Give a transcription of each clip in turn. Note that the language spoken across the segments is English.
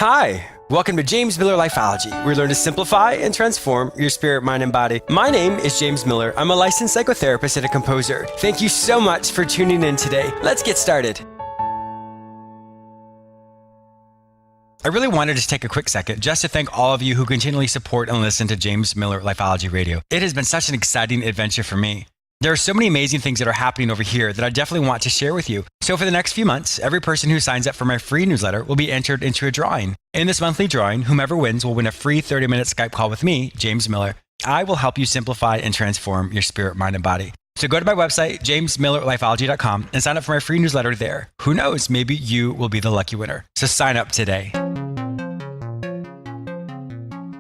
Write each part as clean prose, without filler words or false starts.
Hi, welcome to James Miller Lifeology, where we learn to simplify and transform your spirit, mind, and body. My name is James Miller. I'm a licensed psychotherapist and a composer. Thank you so much for tuning in today. Let's get started. I really wanted to take a quick second just to thank all of you who continually support and listen to James Miller Lifeology Radio. It has been such an exciting adventure for me. There are so many amazing things that are happening over here that I definitely want to share with you. So for the next few months, every person who signs up for my free newsletter will be entered into a drawing. In this monthly drawing, whomever wins will win a free 30-minute Skype call with me, James Miller. I will help you simplify and transform your spirit, mind, and body. So go to my website, jamesmillerlifeology.com, and sign up for my free newsletter there. Who knows, maybe you will be the lucky winner. So sign up today.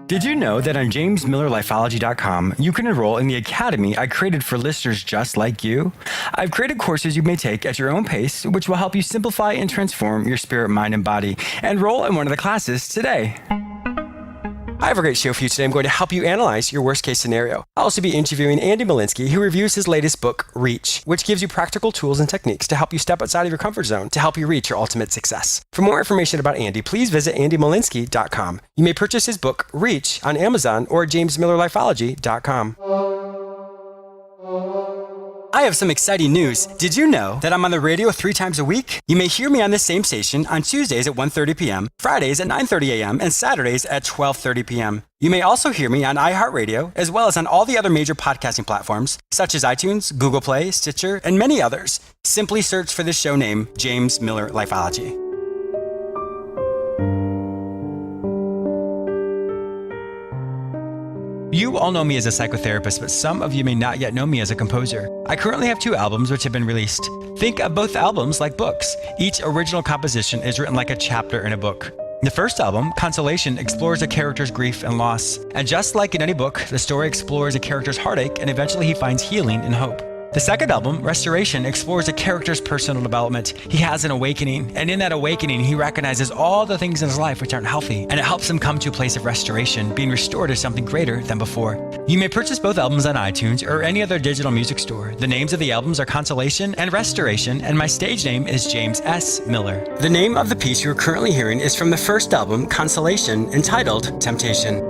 Did you know that on jamesmillerlifeology.com, you can enroll in the academy I created for listeners just like you? I've created courses you may take at your own pace, which will help you simplify and transform your spirit, mind, and body. Enroll in one of the classes today. I have a great show for you today. I'm going to help you analyze your worst case scenario. I'll also be interviewing Andy Molinsky, who reviews his latest book, Reach, which gives you practical tools and techniques to help you step outside of your comfort zone to help you reach your ultimate success. For more information about Andy, please visit andymolinsky.com. You may purchase his book, Reach, on Amazon or jamesmillerlifeology.com. I have some exciting news. Did you know that I'm on the radio 3 times a week? You may hear me on this same station on Tuesdays at 1:30 p.m., Fridays at 9:30 a.m., and Saturdays at 12:30 p.m. You may also hear me on iHeartRadio, as well as on all the other major podcasting platforms, such as iTunes, Google Play, Stitcher, and many others. Simply search for the show name, James Miller Lifeology. You all know me as a psychotherapist, but some of you may not yet know me as a composer. I currently have 2 albums which have been released. Think of both albums like books. Each original composition is written like a chapter in a book. The first album, Consolation, explores a character's grief and loss. And just like in any book, the story explores a character's heartache and eventually he finds healing and hope. The second album, Restoration, explores a character's personal development. He has an awakening, and in that awakening, he recognizes all the things in his life which aren't healthy, and it helps him come to a place of restoration, being restored to something greater than before. You may purchase both albums on iTunes or any other digital music store. The names of the albums are Consolation and Restoration, and my stage name is James S. Miller. The name of the piece you are currently hearing is from the first album, Consolation, entitled Temptation.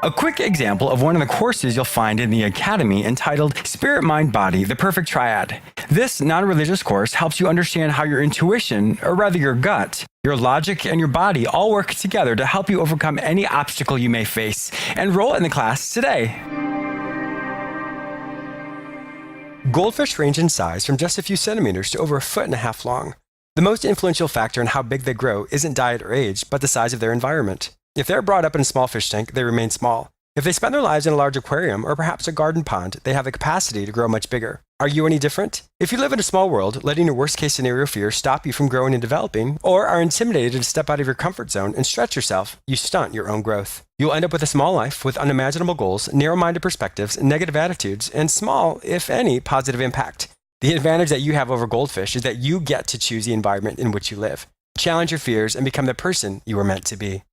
A quick example of one of the courses you'll find in the Academy entitled Spirit, Mind, Body, the Perfect Triad. This non-religious course helps you understand how your intuition, or rather your gut, your logic, and your body all work together to help you overcome any obstacle you may face. Enroll in the class today. Goldfish range in size from just a few centimeters to over 1.5 feet long. The most influential factor in how big they grow isn't diet or age, but the size of their environment. If they're brought up in a small fish tank, they remain small. If they spend their lives in a large aquarium or perhaps a garden pond, they have the capacity to grow much bigger. Are you any different? If you live in a small world, letting your worst-case scenario fears stop you from growing and developing, or are intimidated to step out of your comfort zone and stretch yourself, you stunt your own growth. You'll end up with a small life with unimaginable goals, narrow-minded perspectives, negative attitudes, and small, if any, positive impact. The advantage that you have over goldfish is that you get to choose the environment in which you live. Challenge your fears and become the person you were meant to be.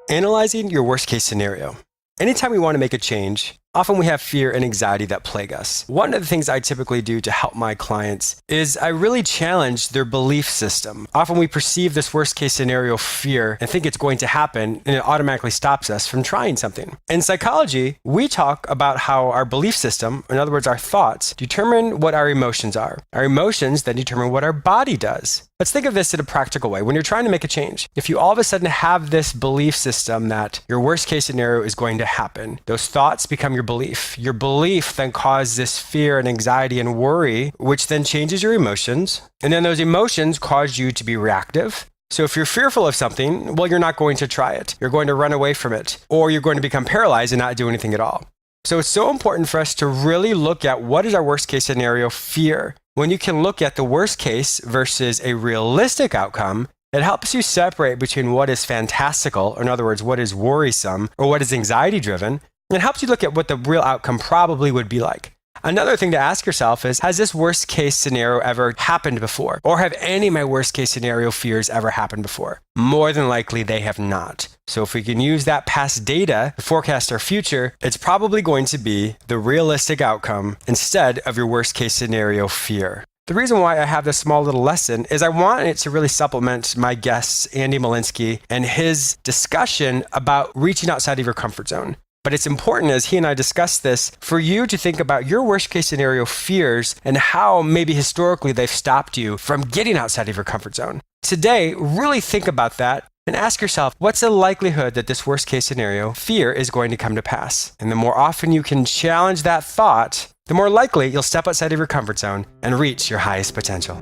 Analyzing your worst-case scenario. Anytime we want to make a change, often we have fear and anxiety that plague us. One of the things I typically do to help my clients is I really challenge their belief system. Often we perceive this worst-case scenario fear and think it's going to happen, and it automatically stops us from trying something. In psychology, we talk about how our belief system, in other words, our thoughts, determine what our emotions are. Our emotions then determine what our body does. Let's think of this in a practical way. When you're trying to make a change, if you all of a sudden have this belief system that your worst case scenario is going to happen, those thoughts become your belief. Your belief then causes this fear and anxiety and worry, which then changes your emotions. And then those emotions cause you to be reactive. So if you're fearful of something, well, you're not going to try it. You're going to run away from it, or you're going to become paralyzed and not do anything at all. So it's so important for us to really look at what is our worst case scenario fear. When you can look at the worst case versus a realistic outcome, it helps you separate between what is fantastical, or in other words, what is worrisome, or what is anxiety driven. It helps you look at what the real outcome probably would be like. Another thing to ask yourself is, has this worst case scenario ever happened before? Or have any of my worst case scenario fears ever happened before? More than likely, they have not. So if we can use that past data to forecast our future, it's probably going to be the realistic outcome instead of your worst case scenario fear. The reason why I have this small little lesson is I want it to really supplement my guest, Andy Molinsky, and his discussion about reaching outside of your comfort zone. But it's important, as he and I discussed this, for you to think about your worst case scenario fears and how maybe historically they've stopped you from getting outside of your comfort zone. Today, really think about that and ask yourself, what's the likelihood that this worst case scenario fear is going to come to pass? And the more often you can challenge that thought, the more likely you'll step outside of your comfort zone and reach your highest potential.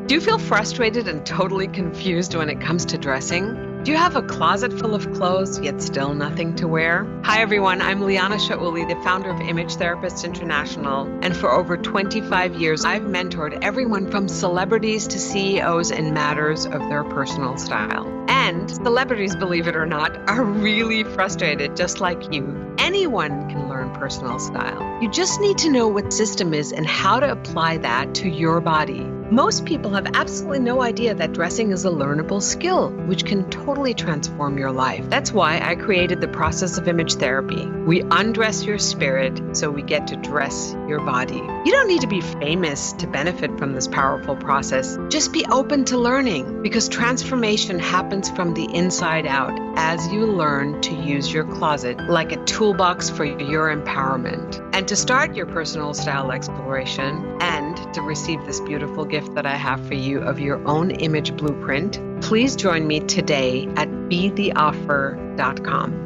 Do you feel frustrated and totally confused when it comes to dressing? Do you have a closet full of clothes, yet still nothing to wear? Hi, everyone. I'm Liana Shauli, the founder of Image Therapists International. And for over 25 years, I've mentored everyone from celebrities to CEOs in matters of their personal style. And celebrities, believe it or not, are really frustrated, just like you. Anyone can learn personal style. You just need to know what system is and how to apply that to your body. Most people have absolutely no idea that dressing is a learnable skill, which can totally transform your life. That's why I created the process of image therapy. We undress your spirit so we get to dress your body. You don't need to be famous to benefit from this powerful process. Just be open to learning, because transformation happens from the inside out as you learn to use your closet like a toolbox for your empowerment. And to start your personal style exploration and to receive this beautiful gift that I have for you of your own image blueprint, please join me today at betheoffer.com.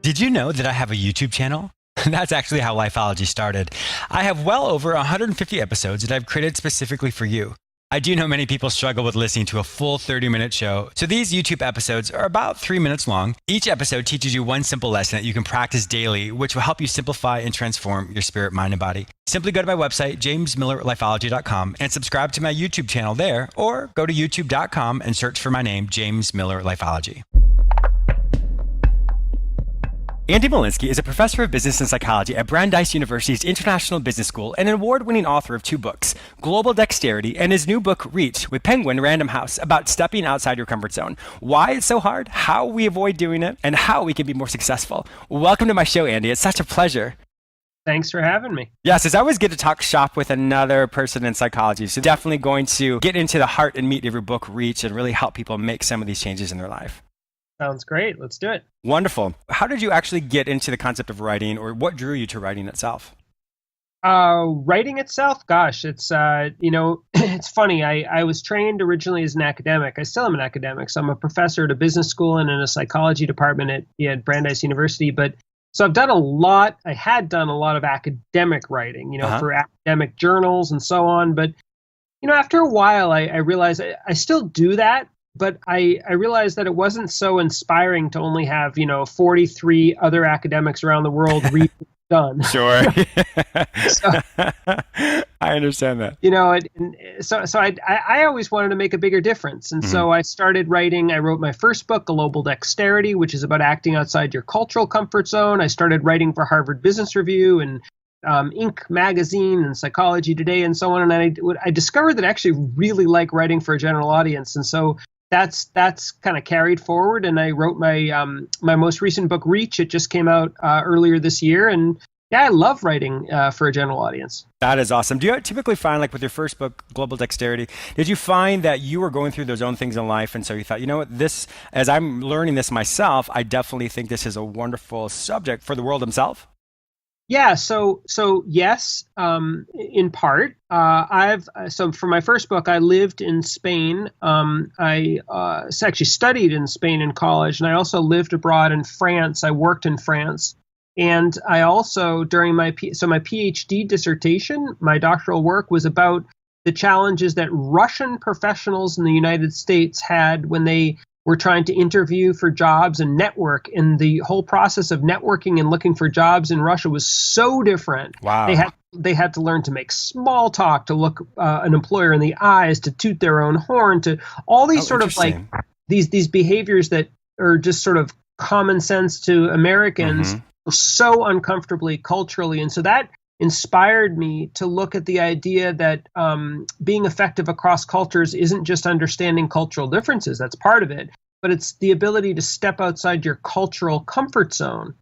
Did you know that I have a YouTube channel? That's actually how Lifeology started. I have well over 150 episodes that I've created specifically for you. I do know many people struggle with listening to a full 30-minute show, so these YouTube episodes are about 3 minutes long. Each episode teaches you one simple lesson that you can practice daily, which will help you simplify and transform your spirit, mind, and body. Simply go to my website, jamesmillerlifeology.com, and subscribe to my YouTube channel there, or go to youtube.com and search for my name, James Miller Lifeology. Andy Molinsky is a professor of business and psychology at Brandeis University's International Business School and an award-winning author of 2 books, Global Dexterity and his new book, Reach, with Penguin Random House, about stepping outside your comfort zone, why it's so hard, how we avoid doing it, and how we can be more successful. Welcome to my show, Andy. It's such a pleasure. Thanks for having me. Yes, it's always good to talk shop with another person in psychology. So definitely going to get into the heart and meat of your book, Reach, and really help people make some of these changes in their life. Sounds great. Let's do it. Wonderful. How did you actually get into the concept of writing, or what drew you to writing itself? Writing itself, gosh, it's, it's funny. I was trained originally as an academic. I still am an academic. So I'm a professor at a business school and in a psychology department at Brandeis University. But so I had done a lot of academic writing, for academic journals and so on. But, after a while, I realized I still do that. But I realized that it wasn't so inspiring to only have, 43 other academics around the world read what's done. Sure. So, I understand that. So I always wanted to make a bigger difference. And so I started writing. I wrote my first book, Global Dexterity, which is about acting outside your cultural comfort zone. I started writing for Harvard Business Review and Inc. magazine and Psychology Today and so on. And I discovered that I actually really like writing for a general audience. And so that's kind of carried forward, and I wrote my my most recent book, Reach. It just came out earlier this year, and yeah, I love writing for a general audience. That is awesome. Do you typically find, like with your first book, Global Dexterity, did you find that you were going through those own things in life, and so you thought, this, as I'm learning this myself, I definitely think this is a wonderful subject for the world themselves? Yeah, so yes, in part. So for my first book, I lived in Spain. I actually studied in Spain in college, and I also lived abroad in France. I worked in France, and I also during my PhD dissertation, my doctoral work was about the challenges that Russian professionals in the United States had when they were trying to interview for jobs and network, and the whole process of networking and looking for jobs in Russia was so different. Wow. They had to learn to make small talk, to look an employer in the eyes, to toot their own horn, to all these sort of like these behaviors that are just sort of common sense to Americans Mm-hmm. so uncomfortably culturally. And so that inspired me to look at the idea that being effective across cultures isn't just understanding cultural differences. That's part of it. But it's the ability to step outside your cultural comfort zone.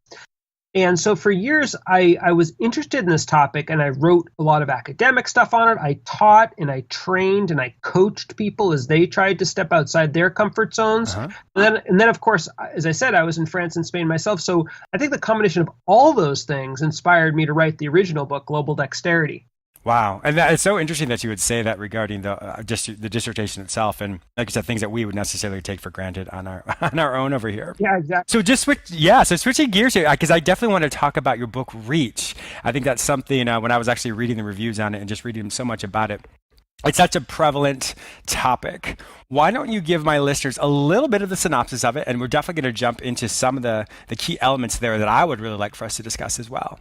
And so for years, I was interested in this topic, and I wrote a lot of academic stuff on it. I taught and I trained and I coached people as they tried to step outside their comfort zones. Uh-huh. And then, of course, as I said, I was in France and Spain myself. So I think the combination of all those things inspired me to write the original book, Global Dexterity. Wow. And that, it's so interesting that you would say that regarding the dissertation itself. And like I said, things that we would necessarily take for granted on our on our own over here. Yeah, exactly. So so switching gears here, because I definitely want to talk about your book, Reach. I think that's something when I was actually reading the reviews on it and just reading so much about it, it's such a prevalent topic. Why don't you give my listeners a little bit of the synopsis of it? And we're definitely going to jump into some of the key elements there that I would really like for us to discuss as well.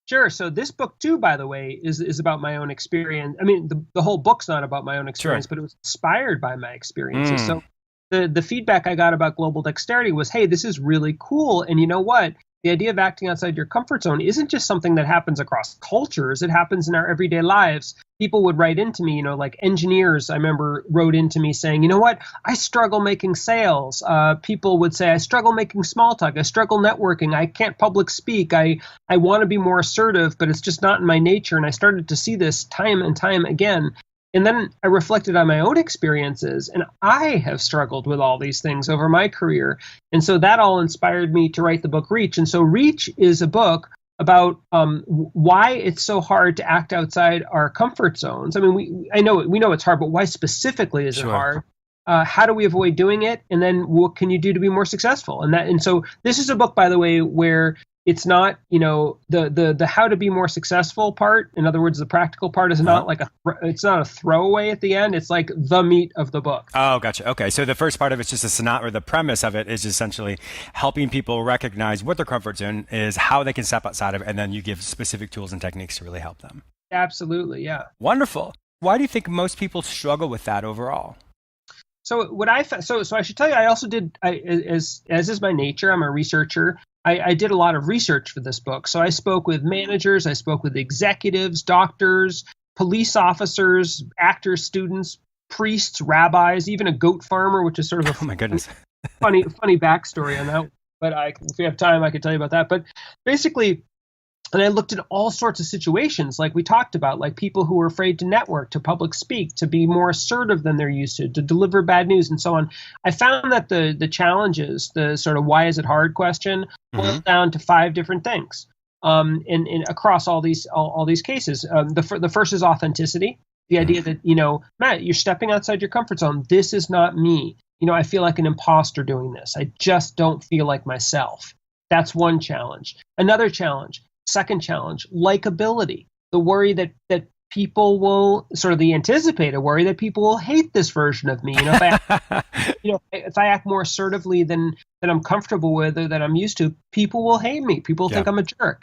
Sure. So this book, too, by the way, is about my own experience. I mean, the whole book's not about my own experience, but it was inspired by my experiences. So the feedback I got about Global Dexterity was, hey, this is really cool. And you know what? The idea of acting outside your comfort zone isn't just something that happens across cultures. It happens in our everyday lives. People would write into me, like engineers, I remember, wrote into me saying, you know what, I struggle making sales. People would say, I struggle making small talk. I struggle networking. I can't public speak. I want to be more assertive, but it's just not in my nature. And I started to see this time and time again. And then I reflected on my own experiences, and I have struggled with all these things over my career. And so that all inspired me to write the book Reach. And so Reach is a book about why it's so hard to act outside our comfort zones. I mean, we know it's hard, but why specifically is it hard? How do we avoid doing it? And then what can you do to be more successful? And so this is a book, by the way, where it's not, the how to be more successful part. In other words, the practical part is not like it's not a throwaway at the end. It's like the meat of the book. Oh, gotcha. Okay. So the first part of it's just or the premise of it is essentially helping people recognize what their comfort zone is, how they can step outside of it, and then you give specific tools and techniques to really help them. Absolutely. Yeah. Wonderful. Why do you think most people struggle with that overall? So what so I should tell you, I also did, as is my nature, I'm a researcher. I did a lot of research for this book. So I spoke with managers, I spoke with executives, doctors, police officers, actors, students, priests, rabbis, even a goat farmer, which is sort of oh my goodness, funny backstory on that. But if we have time, I could tell you about that. But basically, and I looked at all sorts of situations, like we talked about, like people who are afraid to network, to public speak, to be more assertive than they're used to deliver bad news, and so on. I found that the challenges, the sort of why is it hard question, boiled down to 5 different things. And across all these cases, the first is authenticity. The idea that Matt, you're stepping outside your comfort zone. This is not me. I feel like an imposter doing this. I just don't feel like myself. That's one challenge. Another challenge. Second challenge, likability, the worry that people will, sort of the anticipated worry that people will hate this version of me. If I act more assertively than I'm comfortable with or that I'm used to, people will hate me. People think I'm a jerk.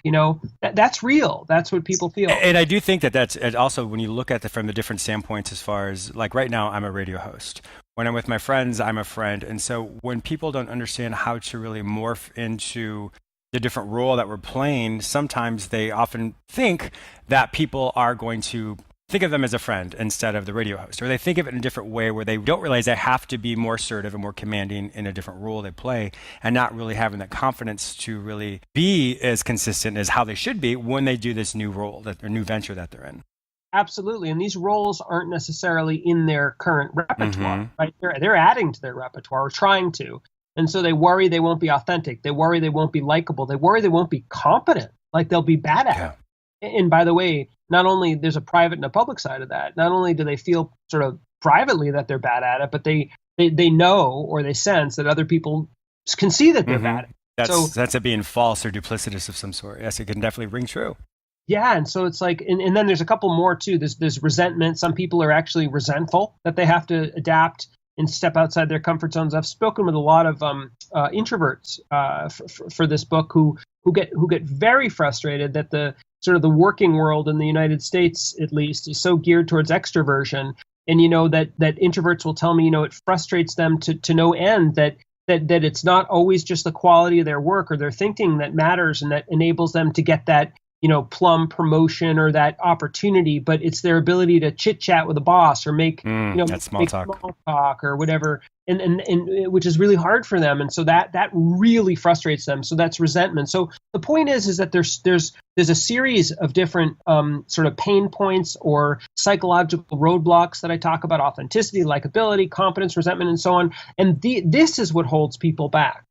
That's real. That's what people feel. And I do think that's also when you look at it from the different standpoints, as far as like right now, I'm a radio host. When I'm with my friends, I'm a friend. And so when people don't understand how to really morph into the different role that we're playing, sometimes they often think that people are going to think of them as a friend instead of the radio host, or they think of it in a different way where they don't realize they have to be more assertive and more commanding in a different role they play, and not really having that confidence to really be as consistent as how they should be when they do this new role, that their new venture that they're in. Absolutely. And these roles aren't necessarily in their current repertoire, right? They're adding to their repertoire or trying to. And so they worry they won't be authentic. They worry they won't be likable. They worry they won't be competent, like they'll be bad at it. And by the way, not only there's a private and a public side of that, not only do they feel sort of privately that they're bad at it, but they know or they sense that other people can see that they're bad at it. That's it being false or duplicitous of some sort. Yes, it can definitely ring true. Yeah, and so it's like, and then there's a couple more too. There's resentment. Some people are actually resentful that they have to adapt and step outside their comfort zones. I've spoken with a lot of introverts for this book who get very frustrated that the sort of the working world in the United States, at least, is so geared towards extroversion. And that introverts will tell me, it frustrates them to no end that that it's not always just the quality of their work or their thinking that matters and that enables them to get that, plum promotion or that opportunity, but it's their ability to chit chat with a boss or make small talk or whatever, and which is really hard for them, and so that really frustrates them. So that's resentment. So the point is that there's a series of different sort of pain points or psychological roadblocks that I talk about: authenticity, likability, competence, resentment, and so on. And this is what holds people back.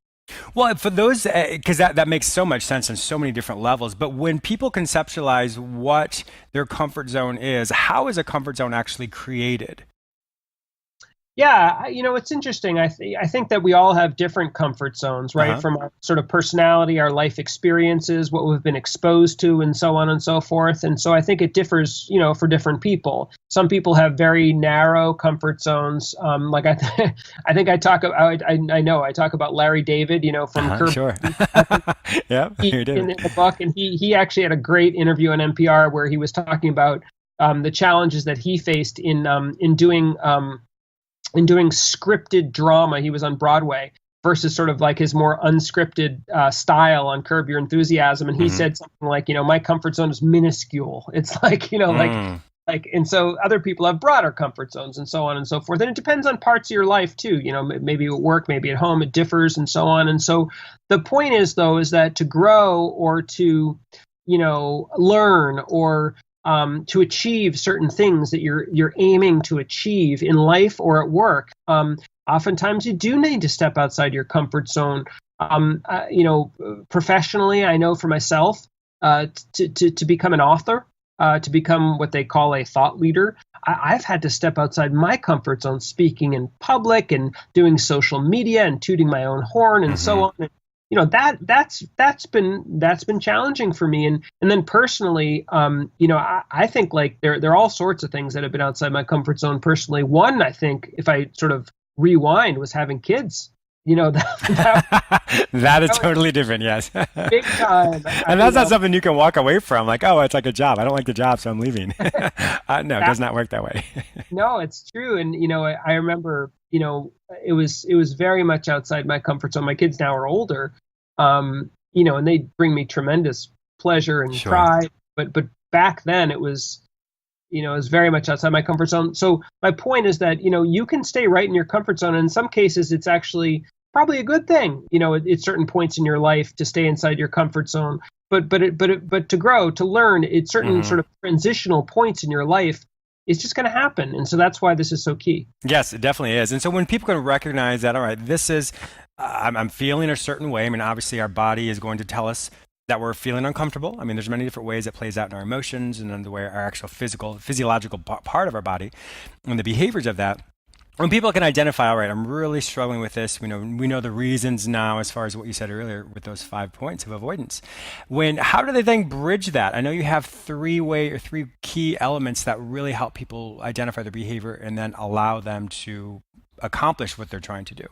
Well, for those, because that makes so much sense on so many different levels. But when people conceptualize what their comfort zone is, how is a comfort zone actually created? Yeah, it's interesting. I think that we all have different comfort zones, right? From our sort of personality, our life experiences, what we've been exposed to, and so on and so forth. And so I think it differs, for different people. Some people have very narrow comfort zones. Like I think I talk about, I know I talk about Larry David, from Curb. Sure. Yeah, you did. In the book, and he actually had a great interview on NPR where he was talking about the challenges that he faced in doing scripted drama. He was on Broadway versus sort of like his more unscripted style on Curb Your Enthusiasm. And he said something like, my comfort zone is minuscule. It's like, and so other people have broader comfort zones and so on and so forth. And it depends on parts of your life too, maybe at work, maybe at home, it differs and so on. And so the point is though, is that to grow or to, learn or to achieve certain things that you're aiming to achieve in life or at work, oftentimes you do need to step outside your comfort zone. Professionally, I know for myself, to become an author, to become what they call a thought leader, I've had to step outside my comfort zone, speaking in public and doing social media and tooting my own horn and so on. That's been challenging for me. And then personally, I think like there are all sorts of things that have been outside my comfort zone personally. One, I think if I sort of rewind, was having kids. That is totally different. Yes. Big time. And that's not something you can walk away from. Like, oh, it's like a job. I don't like the job, so I'm leaving. No, it does not work that way. No, it's true. And, I remember, it was very much outside my comfort zone. My kids now are older, and they bring me tremendous pleasure and pride. But back then it was very much outside my comfort zone. So my point is that, you can stay right in your comfort zone. And in some cases, it's actually probably a good thing, at certain points in your life to stay inside your comfort zone. But to grow, to learn at certain sort of transitional points in your life, it's just going to happen. And so that's why this is so key. Yes, it definitely is. And so when people can recognize that, all right, this is, I'm feeling a certain way. I mean, obviously our body is going to tell us that we're feeling uncomfortable. I mean, there's many different ways it plays out in our emotions and in the way our actual physiological part of our body and the behaviors of that. When people can identify, all right, I'm really struggling with this. We know the reasons now, as far as what you said earlier with those 5 points of avoidance. How do they then bridge that? I know you have three key elements that really help people identify their behavior and then allow them to accomplish what they're trying to do.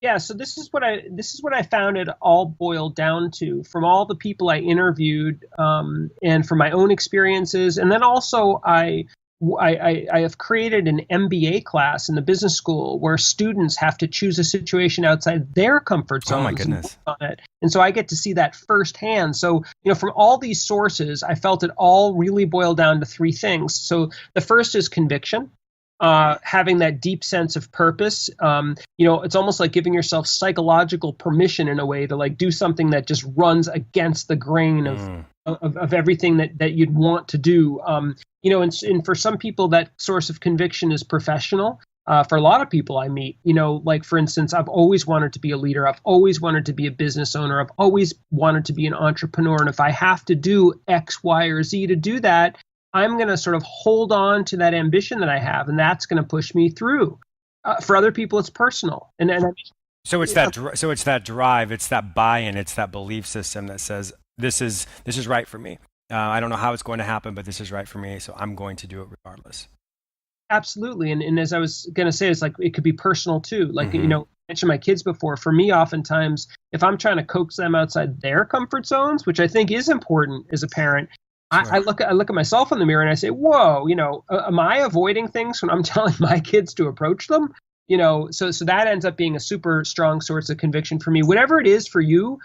Yeah, so this is what I found it all boiled down to from all the people I interviewed, and from my own experiences, and then also I have created an MBA class in the business school where students have to choose a situation outside their comfort zone. Oh my goodness! And so I get to see that firsthand. So from all these sources, I felt it all really boiled down to three things. So the first is conviction. Having that deep sense of purpose, it's almost like giving yourself psychological permission in a way to like do something that just runs against the grain of everything that you'd want to do. And for some people, that source of conviction is professional. For a lot of people I meet, like for instance, I've always wanted to be a leader. I've always wanted to be a business owner. I've always wanted to be an entrepreneur. And if I have to do X, Y, or Z to do that, I'm going to sort of hold on to that ambition that I have, and that's going to push me through. For other people, it's personal. So it's that drive, it's that buy-in, it's that belief system that says this is right for me. I don't know how it's going to happen, but this is right for me, so I'm going to do it regardless. Absolutely, and as I was going to say, it's like it could be personal too. Like I mentioned my kids before. For me, oftentimes, if I'm trying to coax them outside their comfort zones, which I think is important as a parent. Sure. I look at myself in the mirror and I say, whoa, am I avoiding things when I'm telling my kids to approach them? So that ends up being a super strong source of conviction for me. Whatever it is for you,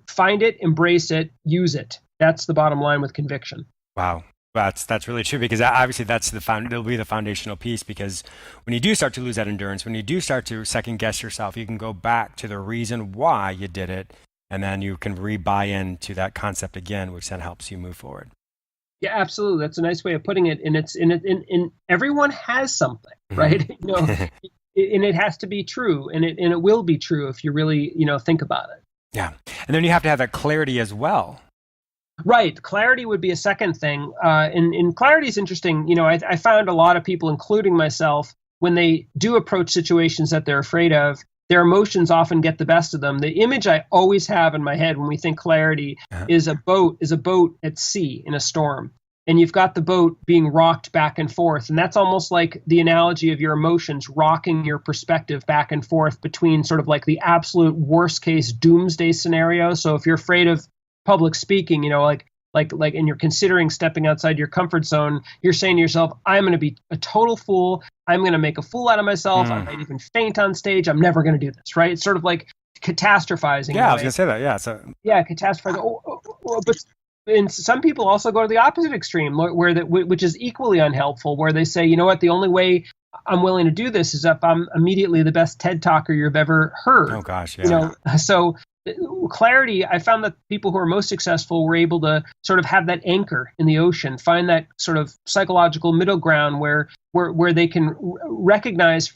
find it, embrace it, use it. That's the bottom line with conviction. Wow. That's really true, because obviously it'll be the foundational piece, because when you do start to lose that endurance, when you do start to second guess yourself, you can go back to the reason why you did it, and then you can re-buy into that concept again, which then helps you move forward. Yeah, absolutely. That's a nice way of putting it. And it's in everyone has something, right? And it has to be true, and it will be true if you really, think about it. Yeah. And then you have to have that clarity as well. Right. Clarity would be a second thing. And clarity is interesting. I found a lot of people, including myself, when they do approach situations that they're afraid of, their emotions often get the best of them. The image I always have in my head when we think clarity is a boat at sea in a storm. And you've got the boat being rocked back and forth. And that's almost like the analogy of your emotions rocking your perspective back and forth between sort of like the absolute worst case doomsday scenario. So if you're afraid of public speaking, and you're considering stepping outside your comfort zone, you're saying to yourself, I'm going to be a total fool. I'm going to make a fool out of myself. I might even faint on stage. I'm never going to do this, right? It's sort of like catastrophizing. Yeah, I was going to say that. Yeah. Yeah, catastrophizing. But and some people also go to the opposite extreme, which is equally unhelpful, where they say, you know what, the only way I'm willing to do this is if I'm immediately the best TED talker you've ever heard. Oh, gosh, yeah. So clarity, I found that people who are most successful were able to sort of have that anchor in the ocean, find that sort of psychological middle ground where they can recognize,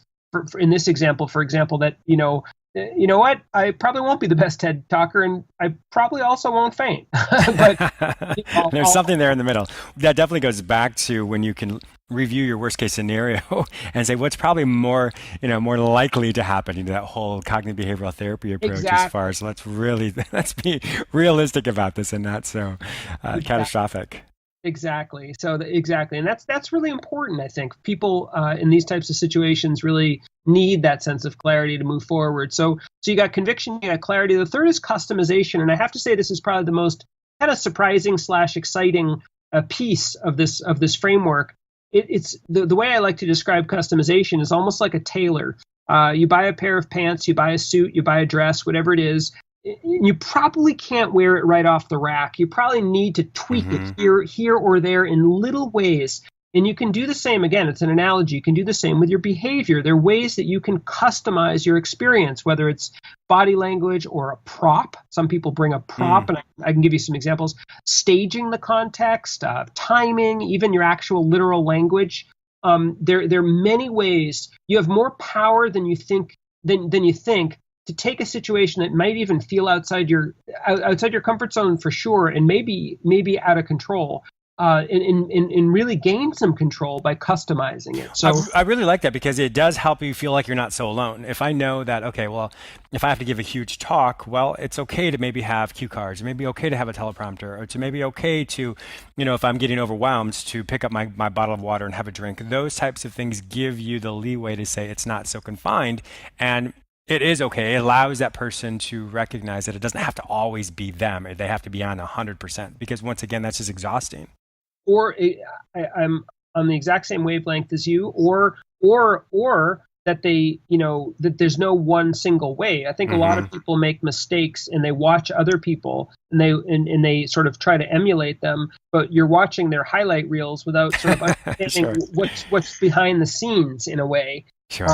in this example, for example, that, you know what, I probably won't be the best TED talker, and I probably also won't faint. But there's something there in the middle. That definitely goes back to when you can review your worst case scenario and say what's probably more likely to happen. That whole cognitive behavioral therapy approach, exactly. As far as let's be realistic about this and not so catastrophic. Exactly. Exactly. And that's really important. I think people in these types of situations really need that sense of clarity to move forward. So you got conviction, you got clarity. The third is customization. And I have to say, this is probably the most kind of surprising / exciting piece of this framework. It's the way I like to describe customization is almost like a tailor. You buy a pair of pants, you buy a suit, you buy a dress, whatever it is. You probably can't wear it right off the rack. You probably need to tweak it here or there in little ways. And you can do the same. Again, it's an analogy. You can do the same with your behavior. There are ways that you can customize your experience, whether it's body language or a prop. Some people bring a prop, and I can give you some examples. Staging the context, timing, even your actual literal language. There are many ways. You have more power than you think to take a situation that might even feel outside your comfort zone for sure, and maybe out of control, and really gain some control by customizing it. So I really like that, because it does help you feel like you're not so alone. If I know that, okay, well, if I have to give a huge talk, well, it's okay to maybe have cue cards, it may be okay to have a teleprompter, or to maybe okay to, if I'm getting overwhelmed, to pick up my bottle of water and have a drink. Those types of things give you the leeway to say it's not so confined, and it is okay. It allows that person to recognize that it doesn't have to always be them. They have to be on 100%, because once again, that's just exhausting. Or I'm on the exact same wavelength as you, or that that there's no one single way. I think a lot of people make mistakes, and they watch other people, and they sort of try to emulate them, but you're watching their highlight reels without sort of understanding what's behind the scenes in a way. Sure.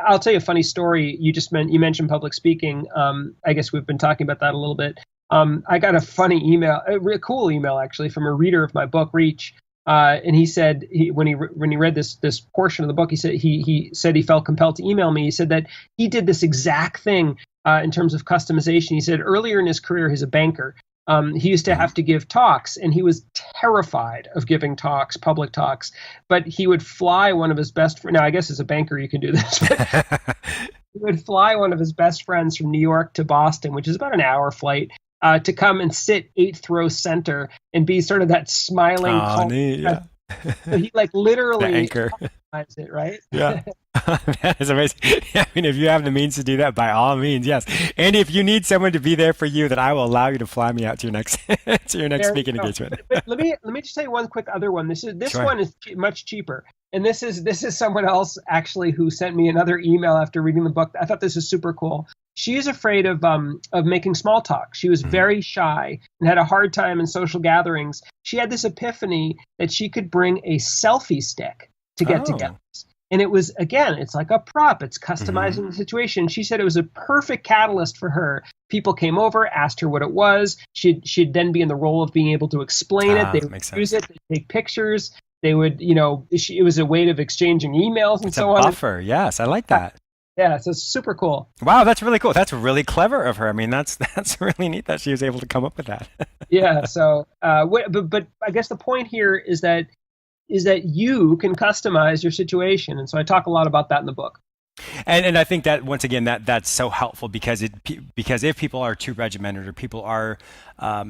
I'll tell you a funny story. You mentioned public speaking. I guess we've been talking about that a little bit. I got a funny email, a cool email actually, from a reader of my book, Reach, and he said when he read this portion of the book, he said he felt compelled to email me. He said that he did this exact thing in terms of customization. He said earlier in his career, he's a banker. He used to have to give talks, and he was terrified of giving talks, public talks. But he would fly one of his best friends. Now, I guess as a banker, you can do this. But he would fly one of his best friends from New York to Boston, which is about an hour flight, to come and sit 8th row center and be sort of that smiling. Neat, yeah. So he literally the anchor. It, right? Yeah. That is amazing. I mean, if you have the means to do that, by all means, yes. And if you need someone to be there for you, then I will allow you to fly me out to your next speaking engagement. But let me just tell you one quick other one. This Sure. one is much cheaper. And this is someone else actually who sent me another email after reading the book. I thought this was super cool. She is afraid of making small talk. She was very shy and had a hard time in social gatherings. She had this epiphany that she could bring a selfie stick to get together. And it was, again, it's like a prop. It's customizing the situation. She said it was a perfect catalyst for her. People came over, asked her what it was. She'd then be in the role of being able to explain it. They would use it. They'd take pictures. They would, it was a way of exchanging emails and so on. It's a buffer. Yes, I like that. Yeah, so it's super cool. Wow, that's really cool. That's really clever of her. I mean, that's really neat that she was able to come up with that. Yeah. So, but I guess the point here is that you can customize your situation, and so I talk a lot about that in the book. And I think that once again that's so helpful because if people are too regimented or people are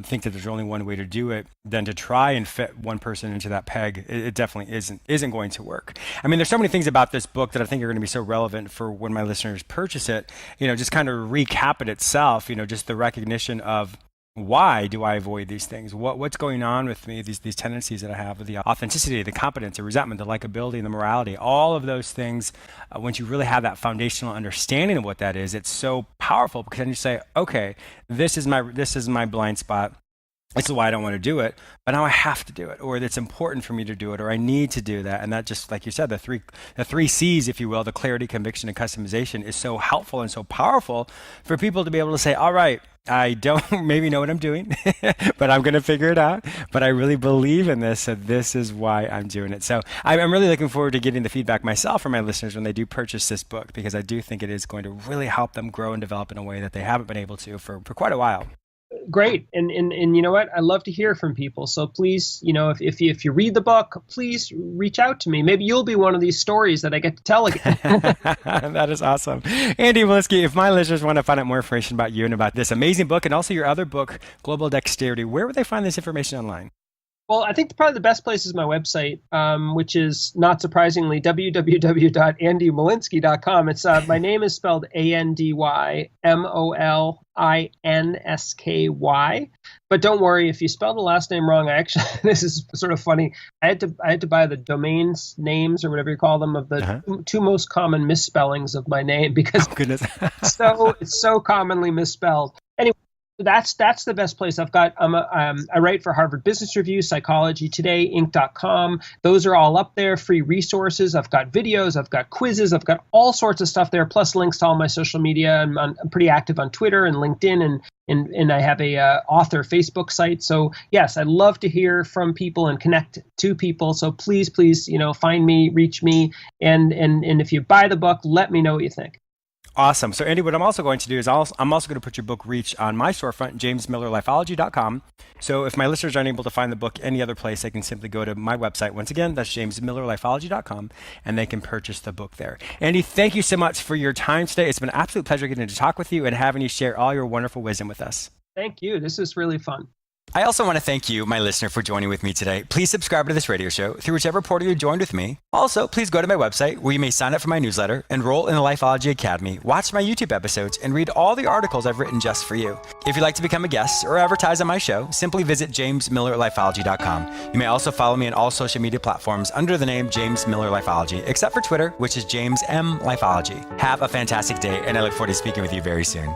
think that there's only one way to do it, then to try and fit one person into that peg, it definitely isn't going to work. I mean, there's so many things about this book that I think are going to be so relevant for when my listeners purchase it. Just kind of recap it itself. Just the recognition of why do I avoid these things? What's going on with me? These tendencies that I have, with the authenticity, the competence, the resentment, the likability, and the morality. All of those things. Once you really have that foundational understanding of what that is, it's so powerful because then you say, okay, this is my blind spot. This is why I don't want to do it, but now I have to do it, or it's important for me to do it, or I need to do that. And that, just like you said, the three C's, if you will, the clarity, conviction, and customization, is so helpful and so powerful for people to be able to say, all right, I don't maybe know what I'm doing, but I'm going to figure it out. But I really believe in this, so this is why I'm doing it. So I'm really looking forward to getting the feedback myself from my listeners when they do purchase this book, because I do think it is going to really help them grow and develop in a way that they haven't been able to for quite a while. Great. And you know what? I love to hear from people. So please, if you read the book, please reach out to me. Maybe you'll be one of these stories that I get to tell again. That is awesome. Andy Molinsky, if my listeners want to find out more information about you and about this amazing book and also your other book, Global Dexterity, where would they find this information online? Well, I think probably the best place is my website, which is, not surprisingly, www.andymolinsky.com. It's my name is spelled ANDYMOLINSKY. But don't worry, if you spell the last name wrong, this is sort of funny. I had to buy the domains names, or whatever you call them, of the two most common misspellings of my name, because it's so commonly misspelled. Anyway. That's the best place. I've got I write for Harvard Business Review, Psychology Today, Inc.com. Those are all up there, free resources. I've got videos, I've got quizzes, I've got all sorts of stuff there, plus links to all my social media. I'm pretty active on Twitter and LinkedIn, and I have a author Facebook site. So yes, I love to hear from people and connect to people. So please, find me, reach me, and if you buy the book, let me know what you think. Awesome. So Andy, what I'm also going to do is I'm also going to put your book reach on my storefront, jamesmillerlifeology.com. So if my listeners aren't able to find the book any other place, they can simply go to my website. Once again, that's jamesmillerlifeology.com, and they can purchase the book there. Andy, thank you so much for your time today. It's been an absolute pleasure getting to talk with you and having you share all your wonderful wisdom with us. Thank you. This is really fun. I also want to thank you, my listener, for joining with me today. Please subscribe to this radio show through whichever portal you joined with me. Also, please go to my website where you may sign up for my newsletter, enroll in the Lifeology Academy, watch my YouTube episodes, and read all the articles I've written just for you. If you'd like to become a guest or advertise on my show, simply visit jamesmillerlifeology.com. You may also follow me on all social media platforms under the name James Miller Lifeology, except for Twitter, which is James M. Lifeology. Have a fantastic day, and I look forward to speaking with you very soon.